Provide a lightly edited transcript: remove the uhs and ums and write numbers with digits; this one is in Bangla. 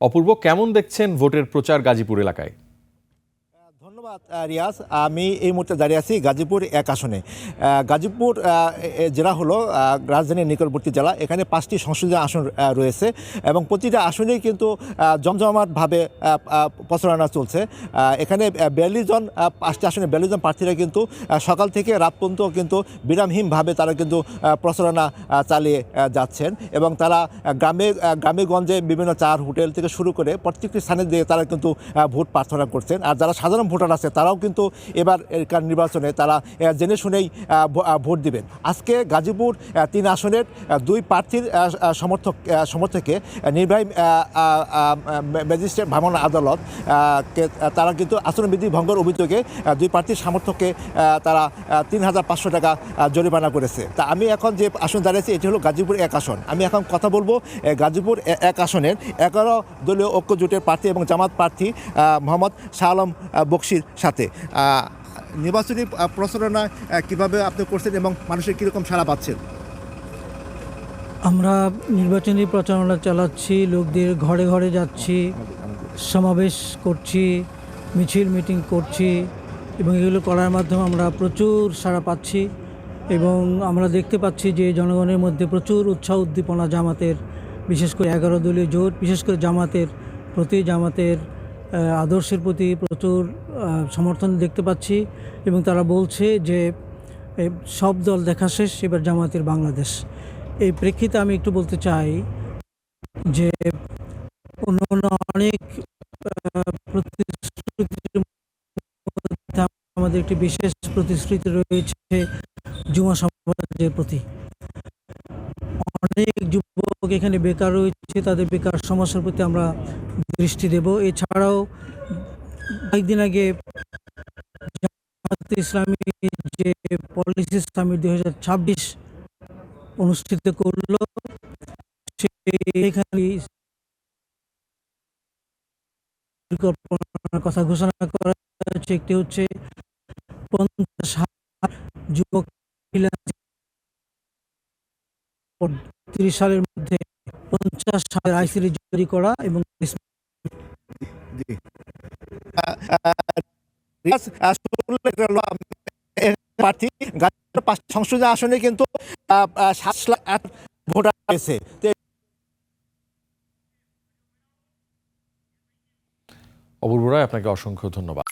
অপূর্ব, কেমন দেখছেন ভোটের প্রচার গাজীপুর এলাকায়? ধন্যবাদ রিয়াজ। আমি এই মুহূর্তে দাঁড়িয়ে আছি গাজীপুর ১ আসনে। গাজীপুর জেলা হলো রাজধানীর নিকটবর্তী জেলা। এখানে ৫টি সংসদীয় আসন রয়েছে এবং প্রতিটা আসনেই কিন্তু জমজমাটভাবে প্রচারণা চলছে। এখানে ৪২ জন ৫টি আসনে ৪২ জন প্রার্থীরা কিন্তু সকাল থেকে রাত পর্যন্ত কিন্তু বিরামহীনভাবে তারা কিন্তু প্রচারণা চালিয়ে যাচ্ছেন এবং তারা গ্রামে গঞ্জে বিভিন্ন চার হোটেল থেকে শুরু করে প্রত্যেকটি স্থানে দিয়ে তারা কিন্তু ভোট প্রার্থনা করছেন। আর যারা সাধারণ ভোটার আছে তারাও কিন্তু এবার নির্বাচনে তারা জেনে শুনেই ভোট দিবেন। আজকে গাজীপুর ৩ আসনের ২ প্রার্থীর সমর্থকে নির্বাহী ম্যাজিস্ট্রেট ভ্রাম্যমাণ আদালত তারা কিন্তু আচরণবিধি ভঙ্গের অভিযোগে ২ প্রার্থীর সমর্থককে তারা ৩,৫০০ টাকা জরিমানা করেছে। তা আমি এখন যে আসন দাঁড়িয়েছি এটি হলো গাজীপুর ১ আসন। আমি এখন কথা বলবো গাজীপুর ১ আসনের ১১ দলীয় ঐক্য জোটের প্রার্থী এবং জামাত প্রার্থী মোহাম্মদ শাহ আলম বকশির সাথে। নির্বাচনী প্রচারণা কিভাবে আপনি করছেন এবং মানুষের কীরকম সাড়া পাচ্ছেন? আমরা নির্বাচনী প্রচারণা চালাচ্ছি, লোকদের ঘরে ঘরে যাচ্ছি, সমাবেশ করছি, মিটিং করছি এবং এগুলো করার মাধ্যমে আমরা প্রচুর সাড়া পাচ্ছি এবং আমরা দেখতে পাচ্ছি যে জনগণের মধ্যে প্রচুর উৎসাহ উদ্দীপনা জামাতের, বিশেষ করে ১১ দলীয় জোট, বিশেষ করে জামাতের আদর্শের প্রতি প্রচুর সমর্থন দেখতে পাচ্ছি এবং তারা বলছে যে সব দল দেখা শেষ, এবার জামাতের বাংলাদেশ। এই প্রেক্ষিতে আমি একটু বলতে চাই যে অন্য অনেক প্রতিশ্রুতির মধ্যে আমাদের একটি বিশেষ প্রতিশ্রুতি রয়েছে যুব সমাজের প্রতি। অনেক যুবক এখানে বেকার রয়েছে, তাদের বেকার সমস্যার প্রতি আমরা দৃষ্টি দেব। এছাড়াও কয়েকদিন আগে জামায়াতে ইসলামী যে পলিসি সামিট ২০২৬ অনুষ্ঠিত করলো, সেখানে পরিকল্পনার কথা ঘোষণা করা হয়েছে। একটি হচ্ছে ৫০,০০০ যুবক ৩০ সালের মধ্যে ৫০,০০০ আইসিডি জারি করা এবং প্রার্থী গাজীপুর ৫টি সংসদীয় আসনে কিন্তু ৭ লাখ ভোটার রয়েছে। অপূর্ব রায়, আপনাকে অসংখ্য ধন্যবাদ।